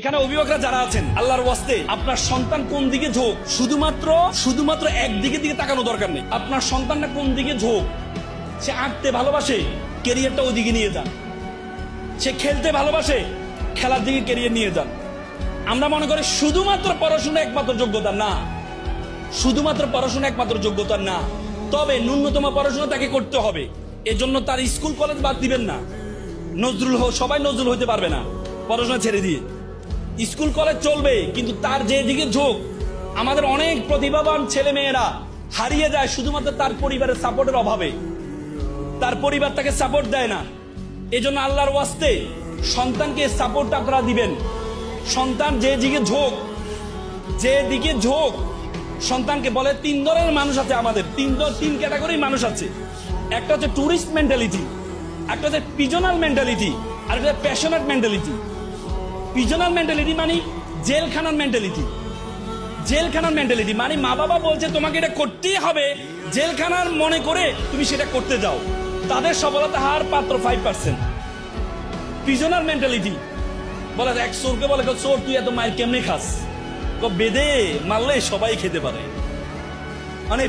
এখানে অভিভাবকরা যারা আছেন, আল্লাহর ওয়াস্তে আপনার সন্তান কোন দিকে ঝোঁক, শুধুমাত্র একদিকে দিকে তাকানো দরকার নেই। আপনার সন্তানটা কোন দিকে ঝোঁক, সে আঁকতে ভালোবাসে, ক্যারিয়ারটা ওইদিকে নিয়ে যান। সে খেলতে ভালোবাসে, খেলার দিকে ক্যারিয়ার নিয়ে যান। আমরা মনে করি শুধুমাত্র পড়াশোনা একমাত্র যোগ্যতা না, শুধুমাত্র পড়াশোনা একমাত্র যোগ্যতা না, তবে ন্যূনতম পড়াশোনা তাকে করতে হবে। এজন্য তার স্কুল কলেজ বাদ দিবেন না। সবাই নজরুল হইতে পারবে না পড়াশোনা ছেড়ে দিয়ে। স্কুল কলেজ চলবে, কিন্তু তার যে দিকে ঝোঁক। আমাদের অনেক প্রতিভাবান ছেলে মেয়েরা হারিয়ে যায় শুধুমাত্র তার পরিবারের সাপোর্টের অভাবে। তার পরিবার তাকে সাপোর্ট দেয় না। এজন্য আল্লাহর ওয়াস্তে সন্তানকে সাপোর্ট আপনারা দিবেন। সন্তান যে দিকে ঝোঁক, সন্তানকে বলে তিন ধরনের মানুষ আছে আমাদের, তিন ক্যাটাগরির মানুষ আছে। একটা হচ্ছে টুরিস্ট মেন্টালিটি, একটা হচ্ছে পিজনাল মেন্টালিটি, আর একটা প্যাশনেট মেন্টালিটি। পিজনাল মেন্টালিটি মানে জেলখানার মেন্টালিটি মানে মা বাবা বলছে তোমাকে এটা করতেই হবে, জেলখানার মনে করে তুমি সেটা করতে যাও। তাদের সফলতা হার মাত্র 5%। পিজনাল মেন্টালিটি বলে এক চোরকে বলে, চোর তুই এত মায়ের কেমনে খাস, বেঁধে মারলে সবাই খেতে পারে। মানে